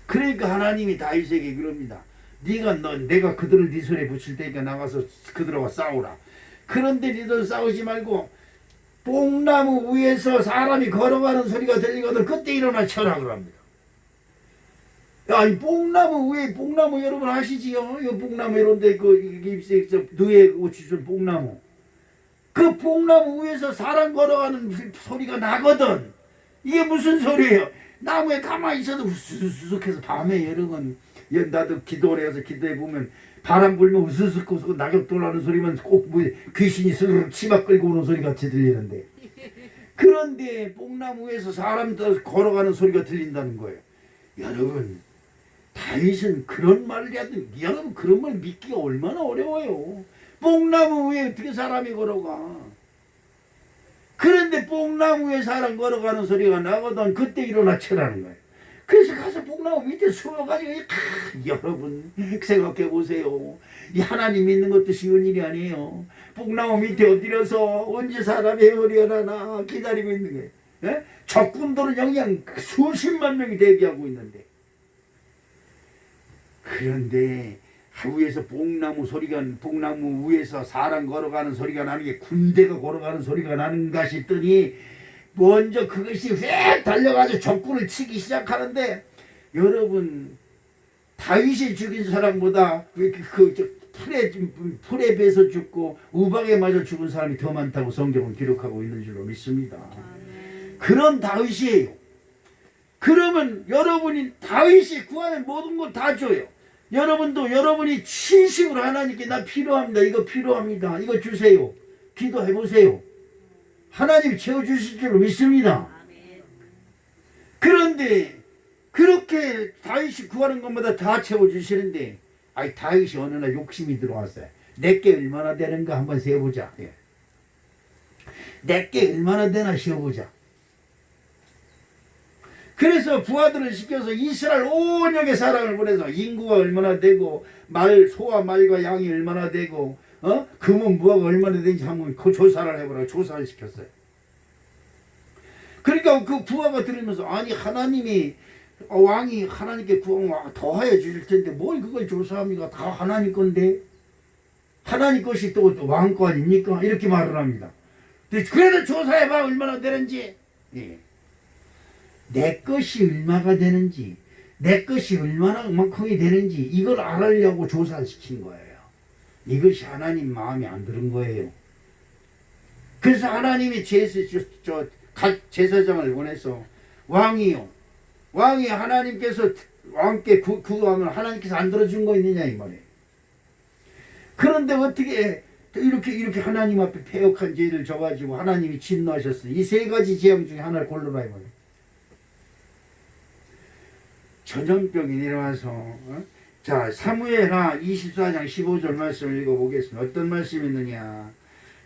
그러니까 하나님이 다윗에게 그럽니다. 내가 그들을 네 손에 붙일 테니까 나가서 그들과 싸우라. 그런데 니들 싸우지 말고 뽕나무 위에서 사람이 걸어가는 소리가 들리거든 그때 일어나 쳐라 그럽니다. 야, 이 뽕나무 위에 뽕나무 여러분 아시지요? 이 뽕나무 이런데 너에 우치준 뽕나무. 그 뽕나무 위에서 사람 걸어가는 소리가 나거든. 이게 무슨 소리예요? 나무에 가만히 있어도 우스스해서 밤에 여름은 나도 기도를 해서 기도해 보면 바람 불면 우스스하고 낙엽 돌아오는 소리만 꼭 뭐 귀신이 스르륵 치마 끌고 오는 소리 같이 들리는데 그런데 뽕나무 위에서 사람 걸어가는 소리가 들린다는 거예요. 여러분 다윗은 그런 말을 하든 여러분 그런 말 믿기가 얼마나 어려워요. 뽕나무 위에 어떻게 사람이 걸어가. 그런데 뽕나무 위에 사람 걸어가는 소리가 나거든 그때 일어나 쳐라는 거예요. 그래서 가서 뽕나무 밑에 숨어가지고 여러분 생각해 보세요. 이 하나님 믿는 것도 쉬운 일이 아니에요. 뽕나무 밑에 엎드려서 언제 사람의 머리 하나 기다리고 있는 거예요. 예? 적군들은 그냥 수십만 명이 대기하고 있는데 그런데 위에서 뽕나무 위에서 사람 걸어가는 소리가 나는 게 군대가 걸어가는 소리가 나는가 싶더니 먼저 그것이 휙 달려가지고 적군을 치기 시작하는데 여러분 다윗이 죽인 사람보다 풀에 베서 죽고 우박에 맞아 죽은 사람이 더 많다고 성경은 기록하고 있는 줄로 믿습니다. 그런 다윗이에요. 그러면 여러분이 다윗이 구하는 모든 걸 다 줘요. 여러분도 여러분이 진심으로 하나님께 나 필요합니다. 이거 필요합니다. 이거 주세요. 기도해 보세요. 하나님 채워주실 줄로 믿습니다. 그런데 그렇게 다윗이 구하는 것마다 다 채워주시는데 다윗이 어느 날 욕심이 들어왔어요. 내게 얼마나 되는가 한번 세어보자. 내게 얼마나 되나 세어보자. 그래서 부하들을 시켜서 이스라엘 온 역에 사람을 보내서 인구가 얼마나 되고 소와 말과 양이 얼마나 되고 금은 무화가 얼마나 되는지 한번 그 조사를 해보라고 조사를 시켰어요. 그러니까 그 부하가 들으면서 아니 하나님이 왕이 하나님께 구하면 더하여 주실 텐데 뭘 그걸 조사합니까? 다 하나님 건데 하나님 것이 또 왕 거 아닙니까? 이렇게 말을 합니다. 그래도 조사해봐 얼마나 되는지. 예. 내 것이 얼마가 되는지 내 것이 얼마나 만큼이 되는지 이걸 알으려고 조사를 시킨 거예요. 이것이 하나님 마음에 안 드는 거예요. 그래서 하나님이 각 제사장을 보내서 왕이 하나님께서 왕께 구하면 하나님께서 안 들어준 거 있느냐 이 말이에요. 그런데 어떻게 이렇게 하나님 앞에 패역한 죄를 져가지고 하나님이 진노하셨어요. 이 세 가지 재앙 중에 하나를 골라라 이 말이에요. 전염병이 내려와서 자 사무엘하 24장 15절 말씀을 읽어보겠습니다. 어떤 말씀이 있느냐.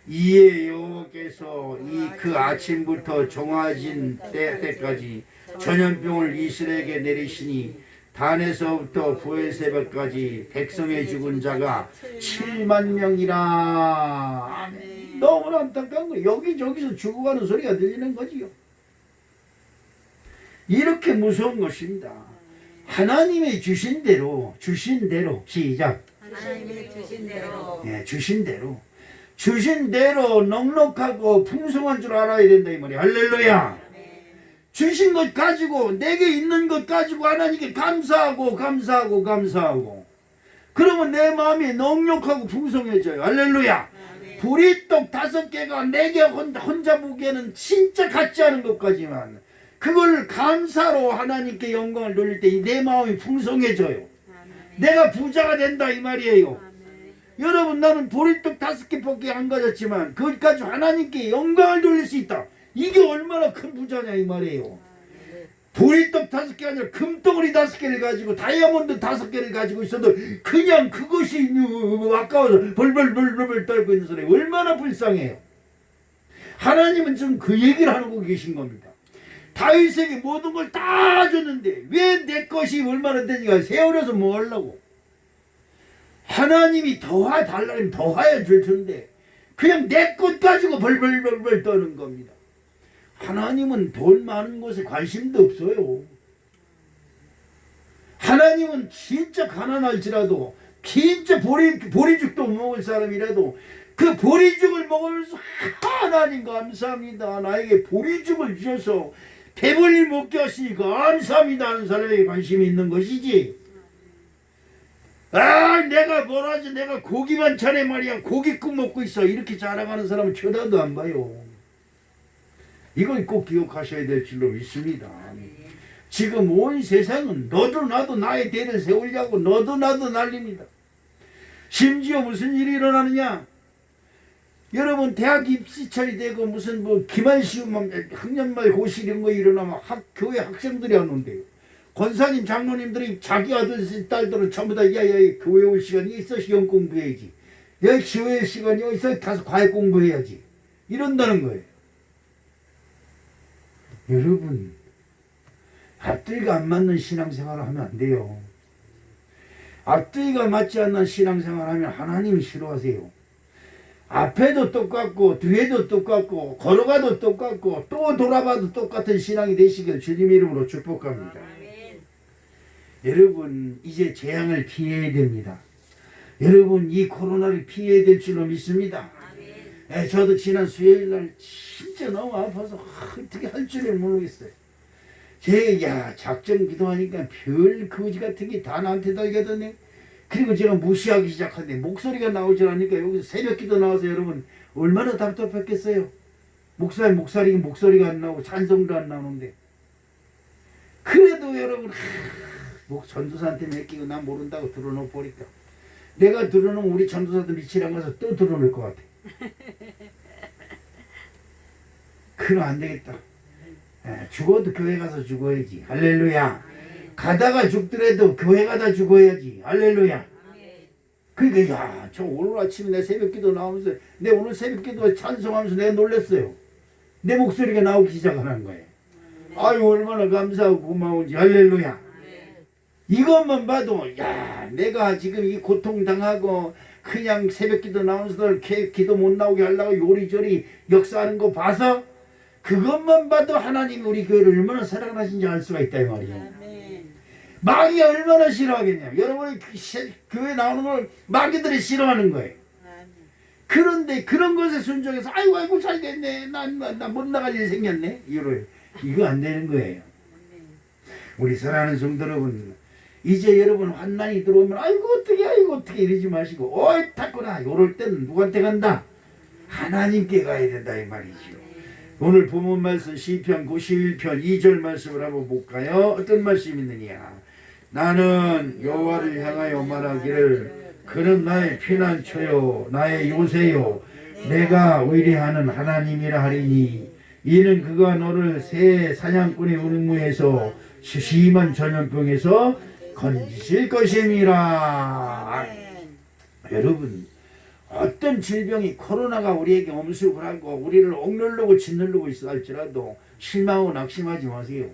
이에 여호와께서 그 아침부터 정화진 때까지 전염병을 이스라엘에게 내리시니 단에서부터 부엘세바까지 백성의 죽은 자가 7만 명이라. 너무나 안타까운 거예요. 여기저기서 죽어가는 소리가 들리는 거지요. 이렇게 무서운 것입니다. 하나님이 주신 대로 시작. 하나님이 주신 대로 예, 주신 대로 넉넉하고 풍성한 줄 알아야 된다 이 말이야. 할렐루야. 주신 것 가지고 내게 있는 것 가지고 하나님께 감사하고 그러면 내 마음이 넉넉하고 풍성해져요. 할렐루야. 보리떡 5개가 내게 혼자 보기에는 진짜 같지 않은 것 같지만 그걸 감사로 하나님께 영광을 돌릴 때 내 마음이 풍성해져요. 내가 부자가 된다 이 말이에요. 여러분 나는 보리떡 5개밖에 안 가졌지만 그것까지 하나님께 영광을 돌릴 수 있다. 이게 얼마나 큰 부자냐 이 말이에요. 보리떡 5개 아니라 금덩어리 5개를 가지고 다이아몬드 5개를 가지고 있어도 그냥 그것이 아까워서 벌벌 떨고 있는 소리 얼마나 불쌍해요. 하나님은 지금 그 얘기를 하고 계신 겁니다. 다윗에게 모든 걸 다 줬는데 왜 내 것이 얼마나 되니까 세월에서 뭐 하려고. 하나님이 더하달라면 더하여 줄 텐데 그냥 내 것 가지고 벌벌 떠는 겁니다. 하나님은 돈 많은 것에 관심도 없어요. 하나님은 진짜 가난할지라도 진짜 보리죽도 못 먹을 사람이라도 그 보리죽을 먹으면서 하나님 감사합니다. 나에게 보리죽을 주셔서 배불리 먹게 하시니 감사합니다 하는 사람에게 관심이 있는 것이지. 내가 뭘 하지 내가 고기 반찬에 말이야 고깃국 먹고 있어 이렇게 자랑하는 사람은 쳐다도 안 봐요. 이걸 꼭 기억하셔야 될 줄로 믿습니다. 지금 온 세상은 너도 나도 나의 대를 세우려고 너도 나도 난립니다. 심지어 무슨 일이 일어나느냐. 여러분 대학 입시철이 되고 무슨 기말시험 학년말 고시 이런 거 일어나면 교회 학생들이 하는데요. 권사님 장로님들이 자기 아들 딸들은 전부 다 야야 교회 올 시간이 있어 시험 공부해야지. 야 교회 시간이 있어 가서 과외 공부해야지. 이런다는 거예요. 여러분 앞뒤가 안 맞는 신앙생활을 하면 안 돼요. 앞뒤가 맞지 않는 신앙생활을 하면 하나님이 싫어하세요. 앞에도 똑같고 뒤에도 똑같고 걸어가도 똑같고 또 돌아봐도 똑같은 신앙이 되시길 주님 이름으로 축복합니다. 아멘. 여러분 이제 재앙을 피해야 됩니다. 여러분 이 코로나를 피해야 될 줄로 믿습니다. 저도 지난 수요일날 진짜 너무 아파서 어떻게 할 줄을 모르겠어요. 작정 기도하니까 별 거지 같은 게 다 나한테 달겨드네. 그리고 제가 무시하기 시작하는데 목소리가 나오질 않으니까 여기서 새벽기도 나와서 여러분 얼마나 답답했겠어요. 목소리가 안 나오고 찬송도 안 나오는데 그래도 여러분 전도사한테 맡기고 난 모른다고 들어놓고 보니까 내가 들어놓으면 우리 전도사도 미치랑 가서 또 들어놓을 것 같아. 그럼 안 되겠다. 죽어도 교회 가서 죽어야지. 할렐루야. 가다가 죽더라도 교회 가다 죽어야지. 할렐루야. 그러니까 저 오늘 아침에 내 새벽기도 나오면서 내 오늘 새벽기도 찬송하면서 내가 놀랐어요. 내 목소리가 나오기 시작하는 거예요. 아유 얼마나 감사하고 고마운지. 할렐루야. 이것만 봐도 야 내가 지금 이 고통당하고 그냥 새벽기도 나오면서 기도 못 나오게 하려고 요리조리 역사하는 거 봐서 그것만 봐도 하나님이 우리 교회를 얼마나 사랑하신지 알 수가 있다 이 말이에요. 마귀가 얼마나 싫어하겠냐. 여러분이 교회 나오는 걸 마귀들이 싫어하는 거예요. 그런데 그런 것에 순종해서 아이고 잘 됐네. 난 못 나갈 일이 생겼네. 이거 안 되는 거예요. 우리 사랑하는 성도 여러분, 이제 여러분 환난이 들어오면 아이고 어떻게 이러지 마시고 어이 탔구나. 요럴 때는 누구한테 간다? 하나님께 가야 된다 이 말이죠. 오늘 본문 말씀 시편 91편 2절 말씀을 한번 볼까요? 어떤 말씀이 있느냐. 나는 여호와를 향하여 말하기를 그는 나의 피난처요 나의 요새요 내가 의뢰하는 하나님이라 하리니 이는 그가 너를 새 사냥꾼의 울무에서 심한 전염병에서 건지실 것임이라. 여러분 어떤 질병이 코로나가 우리에게 엄습을 하고 우리를 억누르고 짓누르고 있어 할지라도 실망하고 낙심하지 마세요.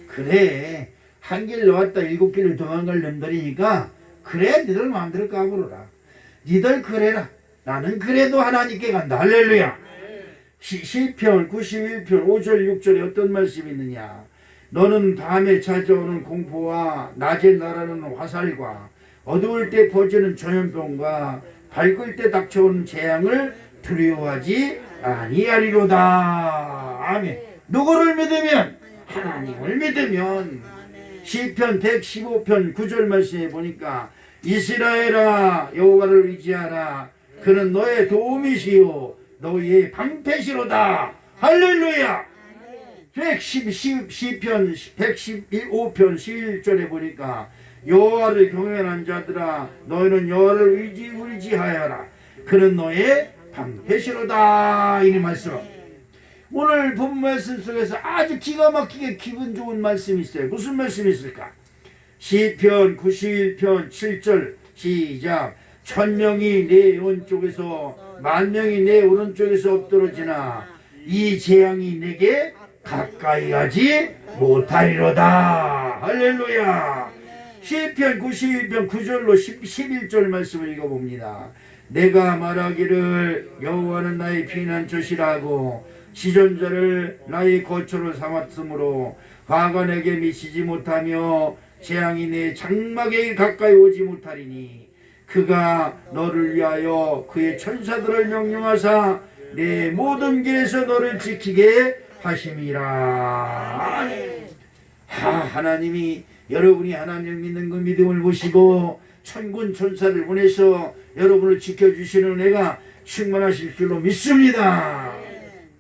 그래 한 길 나왔다 7길을 도망갈 놈들이니까 그래 니들 마음대로 까불어라. 니들 그래라. 나는 그래도 하나님께 간다. 할렐루야. 시편 91편 5절 6절에 어떤 말씀이 있느냐. 너는 밤에 찾아오는 공포와 낮에 날아오는 화살과 어두울 때 퍼지는 전염병과 밝을 때 닥쳐오는 재앙을 두려워하지 아니하리로다. 아멘. 누구를 믿으면? 하나님을 믿으면. 시편 115편 9절 말씀에 보니까 이스라엘아 여호와를 의지하라. 그는 너의 도움이시요 너의 방패시로다. 할렐루야. 시편 115편 11절에 보니까 여호와를 경외하는 자들아 너희는 여호와를 의지하여라. 그는 너의 방패시로다. 이 말씀. 오늘 본 말씀 속에서 아주 기가 막히게 기분 좋은 말씀이 있어요. 무슨 말씀이 있을까? 시편 91편 7절 시작. 1000명이 내 왼쪽에서 10,000명이 내 오른쪽에서 엎드러지나 이 재앙이 내게 가까이 하지 못하리로다. 할렐루야. 시편 91편 9절로 11절 말씀을 읽어봅니다. 내가 말하기를 여호와는 나의 피난처시라고 시전자를 나의 거처를 삼았으므로 화가 내게 미치지 못하며 재앙이 내 장막에 가까이 오지 못하리니 그가 너를 위하여 그의 천사들을 명령하사 내 모든 길에서 너를 지키게 하심이라. 하나님이 여러분이 하나님을 믿는 그 믿음을 보시고 천군 천사를 보내서 여러분을 지켜주시는 은혜가 충만하실 줄로 믿습니다.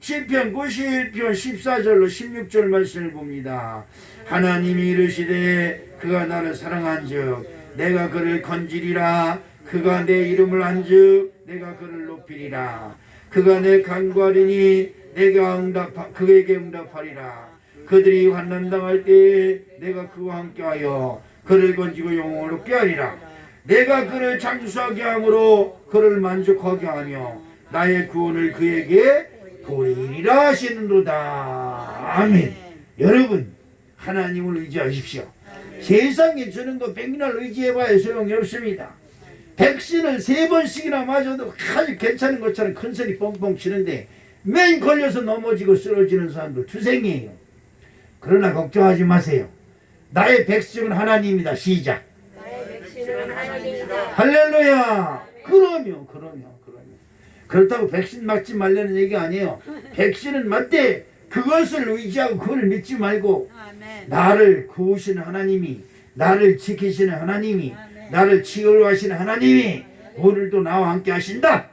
시편 91편 14절로 16절 말씀을 봅니다. 하나님이 이르시되 그가 나를 사랑한즉 내가 그를 건지리라. 그가 내 이름을 한즉 내가 그를 높이리라. 그가 내 간구하리니 내가 그에게 응답하리라. 그들이 환난당할 때에 내가 그와 함께하여 그를 건지고 영혼을 얻게 하리라. 내가 그를 장수하게 함으로 그를 만족하게 하며 나의 구원을 그에게 보이리라 하시는도다. 아멘. 여러분 하나님을 의지하십시오. 세상에 주는 거 백날 의지해봐야 소용이 없습니다. 백신을 3번씩이나 맞아도 아주 괜찮은 것처럼 큰 소리 뻥뻥 치는데 맨 걸려서 넘어지고 쓰러지는 사람도 투생이에요. 그러나 걱정하지 마세요. 나의 백성은 하나님이다. 시작. 나의 백신은 하나님이다. 할렐루야. 그럼요. 그렇다고 백신 맞지 말라는 얘기 아니에요. 백신은 맞대. 그것을 의지하고 그걸 믿지 말고 나를 구우시는 하나님이, 나를 지키시는 하나님이, 나를 치유하시는 하나님이 오늘도 나와 함께 하신다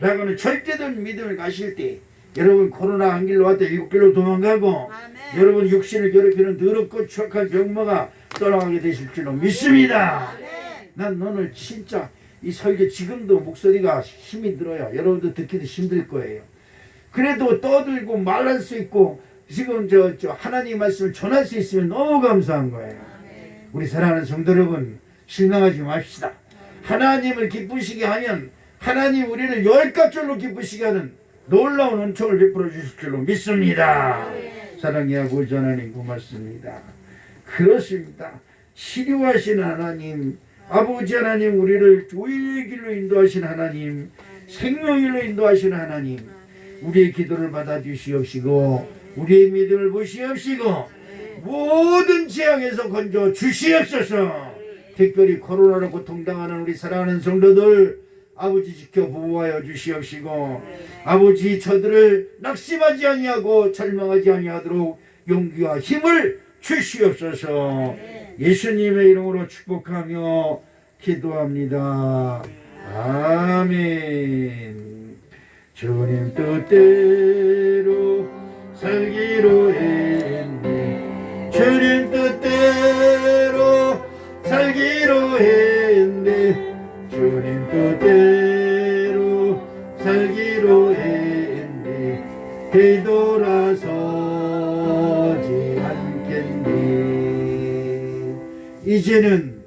라고는 절대된 믿음을 가실 때 여러분 코로나 한 길로 왔다 7길로 도망가고 여러분 육신을 괴롭히는 더럽고 추악한 병마가 떠나가게 되실 줄로 믿습니다. 난 오늘 진짜 이 설교 지금도 목소리가 힘이 들어요. 여러분도 듣기도 힘들 거예요. 그래도 떠들고 말할 수 있고 지금 저 하나님 말씀을 전할 수 있으면 너무 감사한 거예요. 우리 사랑하는 성도 여러분 실망하지 맙시다. 하나님을 기쁘시게 하면 하나님 우리를 10값절로 기쁘시게 하는 놀라운 은총을 베풀어 주실 줄로 믿습니다. 사랑의 아버지 하나님 고맙습니다. 그렇습니다. 치료하신 하나님, 아버지 하나님, 우리를 조의의 길로 인도하신 하나님, 생명일로 인도하신 하나님, 우리의 기도를 받아주시옵시고 우리의 믿음을 보시옵시고 모든 재앙에서 건져 주시옵소서. 특별히 코로나로 고통당하는 우리 사랑하는 성도들 아버지 지켜 보호하여 주시옵시고 아버지 저들을 낙심하지 아니하고 절망하지 아니하도록 용기와 힘을 주시옵소서. 예수님의 이름으로 축복하며 기도합니다. 아멘. 주님 뜻대로 살기로 했네. 주님 뜻대로 살기로 했네. 주님 뜻대로 살기로 했네. 되돌아서지 않겠네. 이제는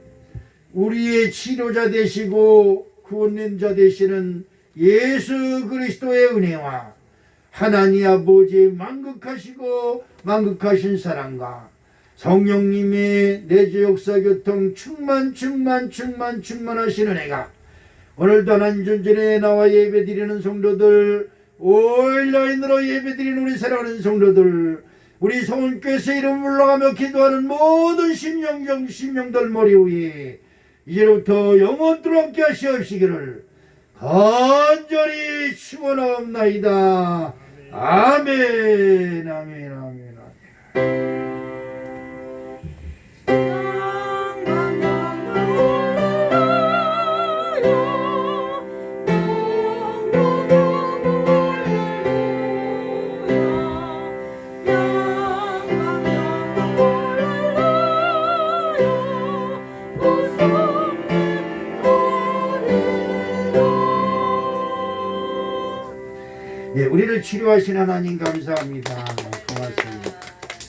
우리의 치료자 되시고 구원된 자 되시는 예수 그리스도의 은혜와 하나님 아버지의 만극하시고 만극하신 사랑과 성령님의 내주 역사 교통 충만하신 은혜가 오늘도 하나님 존전에 나와 예배드리는 성도들, 온라인으로 예배드리는 우리 사랑하는 성도들, 우리 성은교회에서 이름 올라가며 기도하는 모든 심령들 머리 위에 이제부터 영원토록 함께 하시옵시기를 간절히 축원하옵나이다. 아멘. 아멘. 아멘. 아멘. 우리를 치료하신 하나님 감사합니다. 고맙습니다.